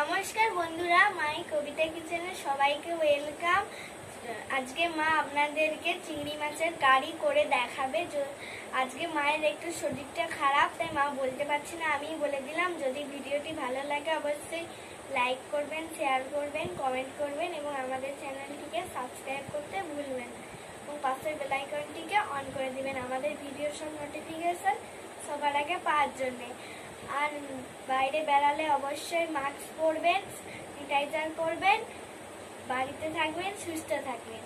নমস্কার বন্ধুরা, মাই কবিতা কিচেনে সবাইকে ওয়েলকাম। আজকে মা আপনাদেরকে চিংড়ি মাছের কারি করে দেখাবে। আজকে মায়ের একটু শরীরটা খারাপ, তাই মা বলতে পারছি না, আমি বলে দিলাম। যদি ভিডিওটি ভালো লাগে অবশ্যই লাইক করবেন, শেয়ার করবেন, কমেন্ট করবেন এবং আমাদের চ্যানেলটিকে সাবস্ক্রাইব করতে ভুলবেন না এবং পাশের বেল আইকনটিকে অন করে দিবেন আমাদের ভিডিওর সব নোটিফিকেশন সবার আগে পাওয়ার জন্য। আর বাইরে বেড়ালে অবশ্যই মাস্ক পরবেন, স্যানিটাইজার করবেন, বাড়িতে থাকবেন, সুস্থ থাকবেন।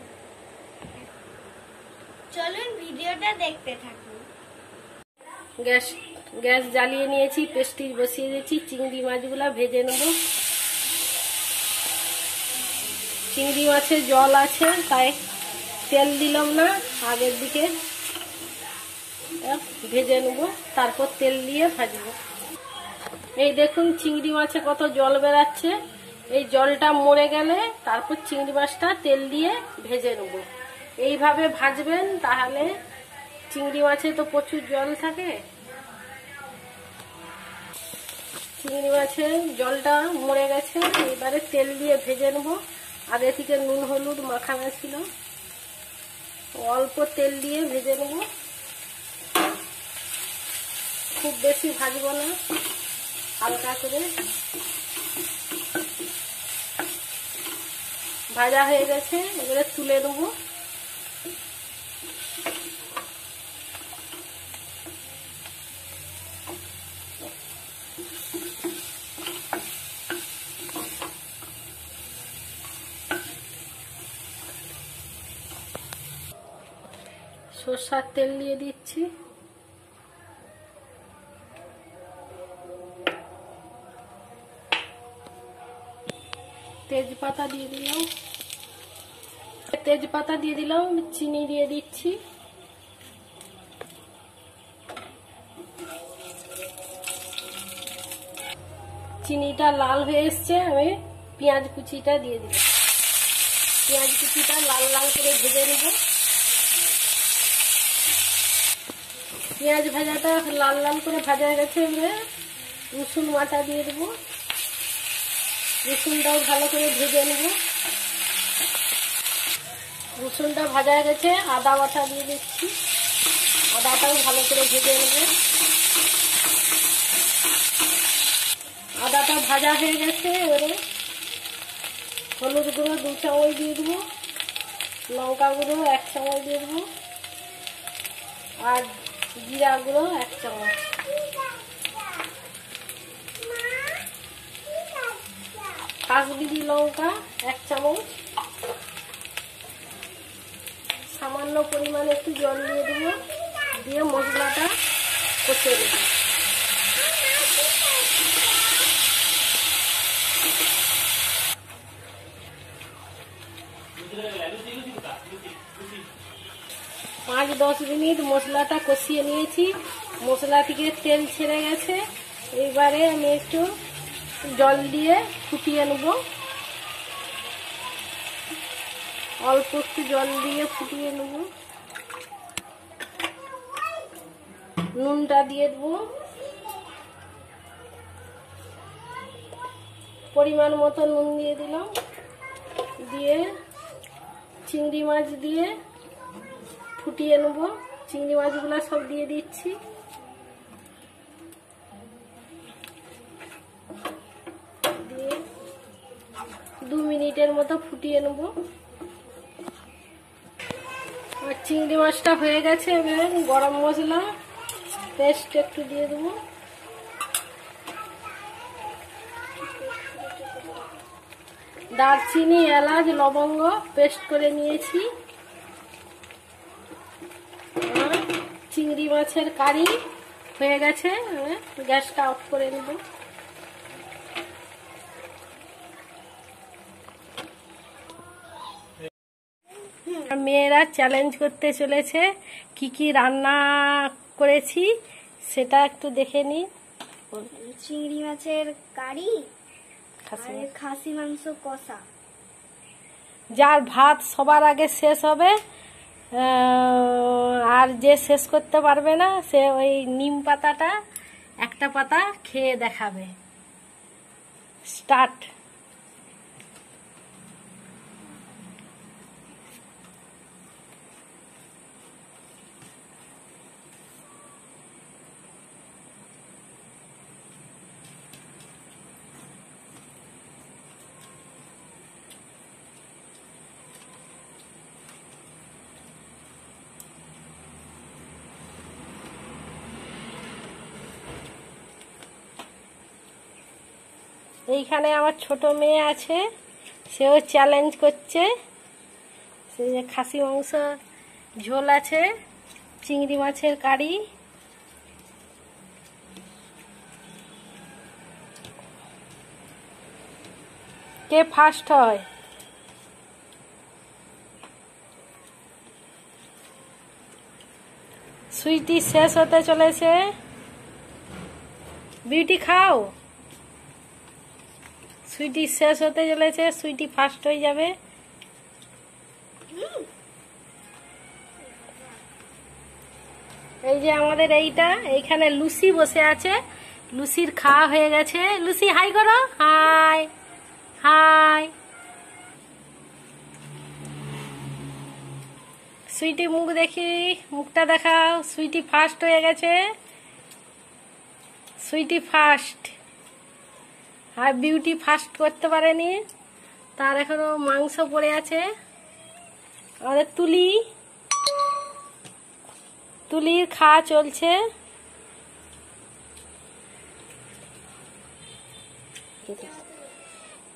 চলুন ভিডিওটা দেখতে থাকুন। গ্যাস জ্বালিয়ে নিয়েছি, পেস্টিজ বসিয়ে দিয়েছি। চিংড়ি মাছগুলা ভেজে নেব। চিংড়ি মাছে জল আছে তাই তেল দিলাম না, আগের দিকে ভেজে নেব, তারপর তেল দিয়ে ভাজবো। এই দেখুন চিংড়ি মাছে কত জল বেরাচ্ছে। এই জলটা মরে গেলে তারপর চিংড়ি মাছটা তেল দিয়ে ভেজে নেব। এইভাবে ভাজবেন, তাহলে চিংড়ি মাছে তো প্রচুর জল থাকে। চিংড়ি মাছের জলটা মরে গেছে, এবারে তেল দিয়ে ভেজে নেব। আগে থেকে নুন হলুদ মাখানো ছিল, অল্প তেল দিয়ে ভেজে নেব। খুব বেশি ভাজবো না, হালকা করে। ভাজা হয়ে গেছে, এবারে তুলে নেব। সরষের তেল দিয়ে দিচ্ছি। তেজপাতা দিয়ে দিলাম, চিনি দিয়ে দিচ্ছি। চিনিটা লাল হয়ে এসছে, আমি পেঁয়াজ কুচিটা দিয়ে দিলাম। পেঁয়াজ কুচিটা লাল লাল করে ভেজে নেব। পেঁয়াজ ভাজাটা লাল লাল করে ভাজা গেছে, এবারে রসুন বাটা দিয়ে দেবো। রসুনটাও ভালো করে ভেজে নেব। রসুনটা ভাজা গেছে, আদা বাটা দিয়ে দিচ্ছি। আদাটাও ভালো করে ভেজে নেব। আদাটা ভাজা হয়ে গেছে, এবারে হলুদ গুঁড়ো 2 চামচ দিয়ে দেবো, লঙ্কা গুঁড়ো 1 চামচ দিয়ে দেবো, আর জিরা গুঁড়ো 1 চামচ। কাশ্মীরি লঙ্কা 1 চামচ। সামান্য পরিমাণে একটু জল দিয়ে দেবো, দিয়ে মশলাটা কষিয়ে নেব। পাঁচ 10 মিনিট মশলাটা কষিয়ে নিয়েছি। মশলা থেকে তেল ছেড়ে গেছে, এইবারে আমি একটু জল দিয়ে ফুটিয়ে নেব। অল্প একটু জল দিয়ে ফুটিয়ে নেব। নুনটা দিয়ে দেবো, পরিমাণ মতো নুন দিয়ে দিলাম। দিয়ে চিংড়ি মাছ দিয়ে ফুটিয়ে নেব। চিংড়ি মাছগুলো সব দিয়ে দিচ্ছি। দিয়ে 2 মিনিটের মতো ফুটিয়ে নেব। আর চিংড়ি মাছটা হয়ে গেছে, এবার গরম মশলা পেস্ট একটু দিয়ে দেবো। দারচিনি, এলাচ, লবঙ্গ পেস্ট করে নিয়েছি। চিংড়ি মাছের কারি হয়ে গেছে, গ্যাসটা অফ করে নেব। মেয়েরা চ্যালেঞ্জ করতে চলেছে, কি কি রান্না করেছি সেটা একটু দেখে নি। চিংড়ি মাছের কারি, খাসি মাংস কষা। যার ভাত সবার আগে শেষ হবে আর যে শেষ করতে পারবে না সে ওই নিম পাতাটা একটা পাতা খেয়ে দেখাবে। স্টার্ট। এইখানে আমার ছোট মেয়ে আছে, সেও চ্যালেঞ্জ করছে। সে যে খাসি মাংস ঝোল আছে, চিংড়ি মাছের কারি। কে ফার্স্ট হয়? সুইটি শেষ হতে চলেছে। বিউটি খাও। সুইটি শেষ হতে চলেছে, সুইটি ফার্স্ট হয়ে যাবে। এই যে আমাদের এইখানে লুসি বসে আছে, লুসির খাওয়া হয়ে গেছে। লুসি হাই করো, হাই হাই। সুইটি মুখ দেখি, মুখটা দেখাও। সুইটি ফার্স্ট হয়ে গেছে, সুইটি ফার্স্ট। আর বিউটি ফার্স্ট করতে পারেনি, তার এখনো মাংস পড়ে আছে। আমাদের তুলির খাওয়া চলছে।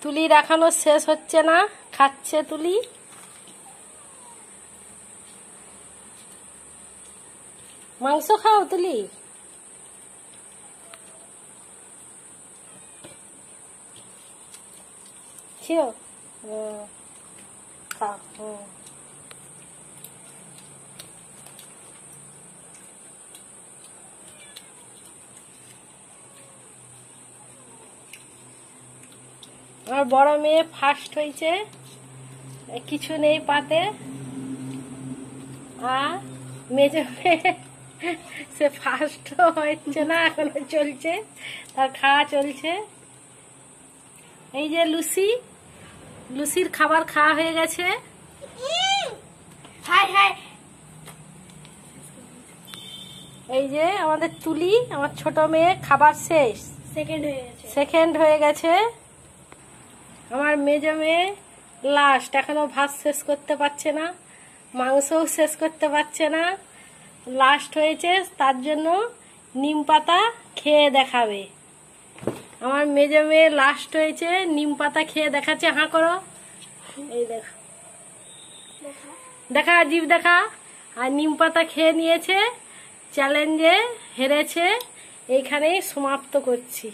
তুলির এখনো শেষ হচ্ছে না, খাচ্ছে তুলি। মাংস খাও তুলি। খেও, খাও। আমার বড় মেয়ে ফার্স্ট হয়েছে, কিছু নেই পাতে। আর মেজো মেয়ে সে ফার্স্ট হচ্ছে না, এখনো চলছে, তার খাওয়া চলছে। এই যে লুসির খাবার খাওয়া হয়ে গেছে। High high. এই যে আমাদের তুলি, আমার ছোট মেয়ে খাবার শেষ, সেকেন্ড হয়ে গেছে। আমার মেজো মেয়ে লাস্ট, এখনো ভাত শেষ করতে পারছে না, মাংসও শেষ করতে পারছে না, লাস্ট হয়েছে। তার জন্য নিম পাতা খেয়ে দেখাবে। আমার মেজো মেয়ে লাস্ট হয়েছে, নিম পাতা খেয়ে দেখাচ্ছে। হাঁ করো, এই দেখা, দেখা জিভ দেখা। আর নিম পাতা খেয়ে নিয়েছে, চ্যালেঞ্জে হেরেছে। এইখানেই সমাপ্ত করছি।